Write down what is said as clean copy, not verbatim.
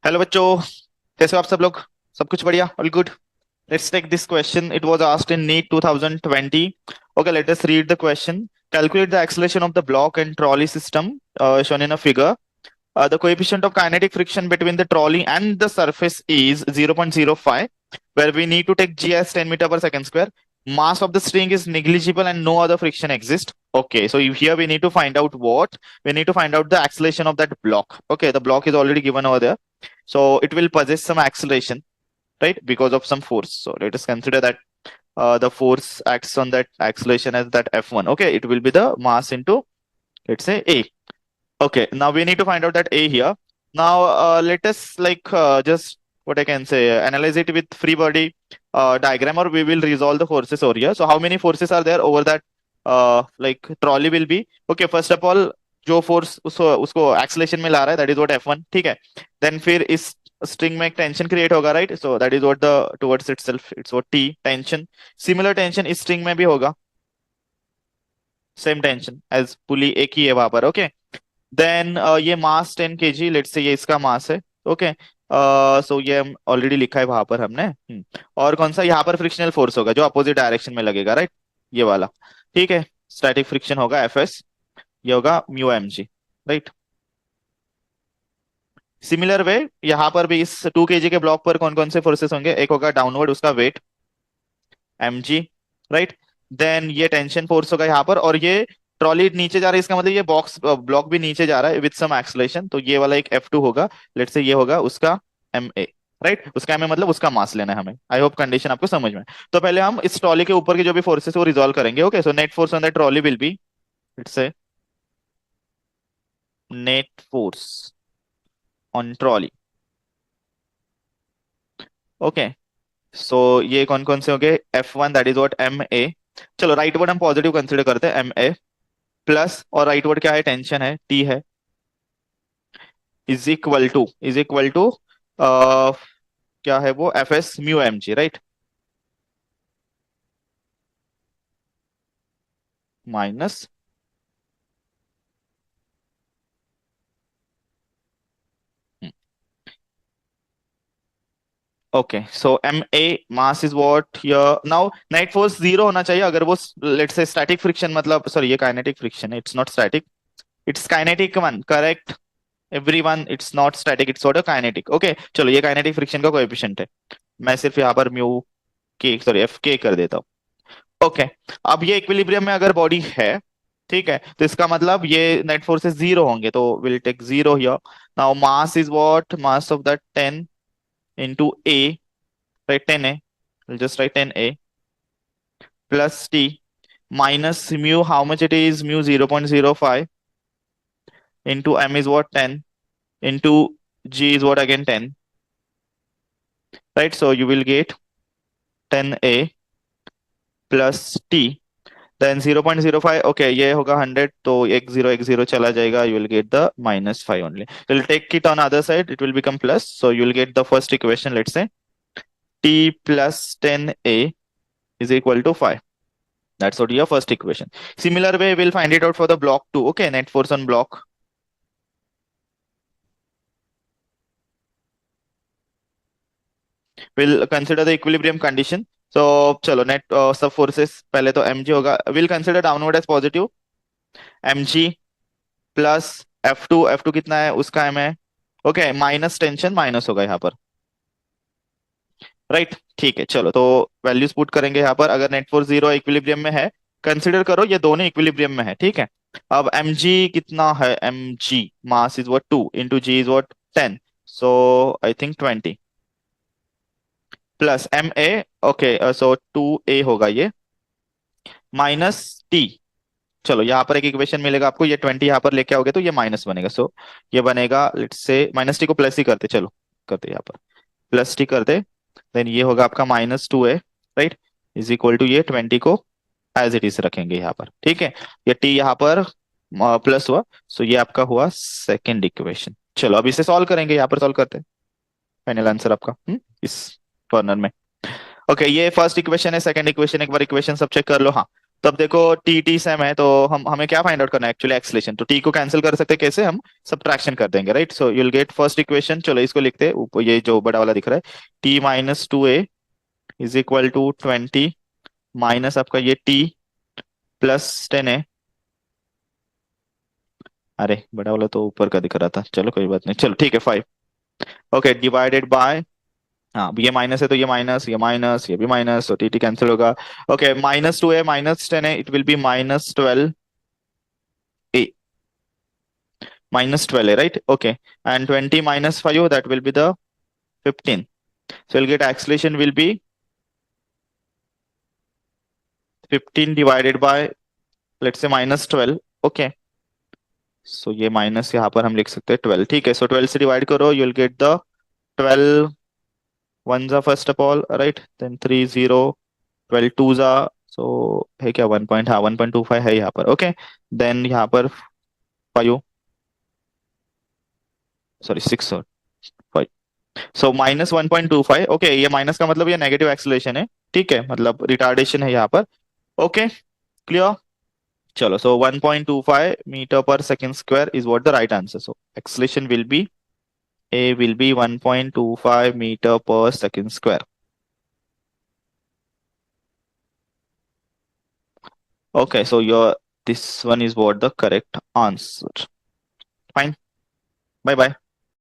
Hello बच्चों, कैसे हो आप सब लोग? सब कुछ बढ़िया? All good? Let's take this question. It was asked in NEET 2020. Okay, let us read the question. Calculate the acceleration of the block and trolley system shown in a figure. The coefficient of kinetic friction between the trolley and the surface is 0.05, where we need to take g as 10 meter per second square. Mass of the string is negligible and no other friction exists. Okay, so here we need to find out what? We need to find out the acceleration of that block. Okay, the block is already given over there. So it will possess some acceleration, right? Because of some force. So let us consider that the force acts on that acceleration as that F1. Okay, it will be the mass into, let's say, A. Okay, now we need to find out that A here. Now let us just what I can say, analyze it with free body diagram, or we will resolve the forces over here. So how many forces are there over that trolley will be? Okay, first of all, जो force उसको acceleration में ला रहा है, that is what F1, ठीक है। Then फिर इस string में एक टेंशन क्रिएट होगा, right? So that is what the towards itself it's what T tension. Similar tension इस स्ट्रिंग में भी होगा, सेम टेंशन एज पुली एक ही है वहां पर। ओके, देन ये मास 10 kg, लेट्स से ये इसका मास है। ओके, सो ये हम ऑलरेडी लिखा है वहां पर हमने। और कौन सा यहाँ पर फ्रिक्शनल फोर्स होगा जो अपोजिट डायरेक्शन में लगेगा, राइट? ये वाला, ठीक है। स्टैटिक फ्रिक्शन होगा Fs, ये होगा mu mg, right? Similar way यहाँ पर भी इस 2 kg के ब्लॉक पर कौन कौन से फोर्सेस होंगे? एक होगा डाउनवर्ड, उसका वेट mg, राइट? देन ये टेंशन फोर्स होगा यहाँ पर, और ये ट्रॉली नीचे जा रही है, इसका मतलब ये बॉक्स ब्लॉक भी नीचे जा रहा है विद सम एक्सलेशन, तो ये वाला एक F2 होगा। लेट्स से ये होगा उसका ma, राइट? उसका ma मतलब उसका मास लेना है हमें। आई होप कंडीशन आपको समझ में है। तो पहले हम इस ट्रॉली के ऊपर के जो भी फोर्सेस है वो रिजॉल्व करेंगे। Okay, so net force on the trolley will be, let's say, net force on trolley. Okay, so ये कौन कौन से हो गए? F1 that is what ma। चलो राइट वर्ड हम पॉजिटिव कंसीडर करते हैं, ma प्लस, और राइट वर्ड क्या है? टेंशन है, T है, इज इक्वल टू क्या है वो? Fs mu mg, right? Minus, okay, so ma mass is what here. Now net force zero होना चाहिए अगर वो, लेट्स से, स्टैटिक फ्रिक्शन, मतलब सॉरी ये काइनेटिक फ्रिक्शन है, it's not static, it's kinetic one, correct everyone? It's not static, it's what? Kinetic. Okay, चलो ये kinetic friction का कोएफिशिएंट है। मैं सिर्फ यहाँ पर म्यू के, सॉरी एफ के कर देता हूँ। ओके, अब ये इक्विलिब्रियम में अगर बॉडी है, ठीक है, तो इसका मतलब ये नेट फोर्सेस जीरो होंगे, तो will take zero here. Now mass is what? Mass of that 10 into a, right? 10a, we'll just write 10a plus t minus mu, how much it is? Mu 0.05 into m is what? 10 into g is what? Again 10, right? So you will get 10a plus t, then 0.05, okay, ये होगा 100, तो एक zero चला जाएगा, you will get the -5 only. We'll take it on other side, it will become plus, so you will get the first equation, let's say t plus 10a is equal to 5. That's what your first equation. Similar way, we'll find it out for the block 2. Okay, net force on block. We'll consider the equilibrium condition. So चलो net सब forces पहले तो mg होगा, we'll consider downward as positive, mg plus F2 कितना है? उसका m है। Okay, minus tension minus होगा यहाँ पर, राइट? ठीक है, चलो तो वैल्यूज पुट करेंगे यहाँ पर। अगर नेट फोर्स जीरो इक्विलिब्रियम में है, कंसिडर करो ये दोनों इक्विलिब्रियम में है, ठीक है। अब mg कितना है? mg mass is what 2 into G is what 10, so I think 20 plus ma, okay, so 2a होगा ये, माइनस t। चलो यहाँ पर एक इक्वेशन मिलेगा आपको, ये 20 यहाँ पर लेके आओगे तो ये माइनस बनेगा, सो ये बनेगा, लेट्स से माइनस टी को प्लस ही करते, चलो करते यहाँ पर प्लस टी करते, देन ये होगा आपका -2a, right? Is equal to ये 20 को एज इट इज रखेंगे यहाँ पर, ठीक है। ये टी यहाँ पर प्लस हुआ, सो ये आपका हुआ सेकेंड इक्वेशन। चलो अब इसे सॉल्व करेंगे, यहाँ पर सॉल्व करते हैं, फाइनल आंसर आपका इस कॉर्नर में। ओके, ये फर्स्ट इक्वेशन है, सेकंड इक्वेशन एक बार इक्वेशन सब चेक कर लो। हाँ, तब देखो टी टी सेम है, तो हम हमें क्या फाइंड आउट करना है एक्चुअली, एक्सलेशन। तो टी को कैंसिल कर सकते हैं कैसे, हम सब्ट्रैक्शन कर देंगे, right. So you will get first equation, चलो इसको लिखते हैं ऊपर, ये जो बड़ा वाला दिख रहा है, T minus two a is equal to 20 minus आपका ये टी प्लस 10 ए। अरे बड़ा वाला तो ऊपर का दिख रहा था, चलो कोई बात नहीं, चलो ठीक है 5। ओके डिवाइडेड बाय, हाँ ये माइनस है तो ये माइनस, ये माइनस, ये भी माइनस, तो टी टी कैंसिल होगा। Okay minus two A minus 10 A, it will be minus 12 A, minus 12, right? Okay. And 20 minus 5, that will be the 15. So you'll get acceleration will be 15 divided by, let's say minus 12. Okay. So ये minus यहाँ पर हम लिख सकते हैं 12, ठीक है। सो 12 से डिवाइड करो, you will get the 12 one जा first of all, right, then 3 0, 12 two जा, सो है क्या 1 पॉइंट, हाँ 1.25 है यहाँ पर, ओके। देन यहाँ पर 5, सॉरी 6 और 5, सो माइनस 1.25। ओके ये माइनस का मतलब ये नेगेटिव एक्सेलरेशन है, ठीक है, मतलब रिटार्डेशन है यहाँ पर। Okay clear. चलो so 1.25 metre per second square is what the right answer. So acceleration will be, A will be 1.25 metre per second square. Okay so your, this one is what the correct answer. Fine. Bye bye.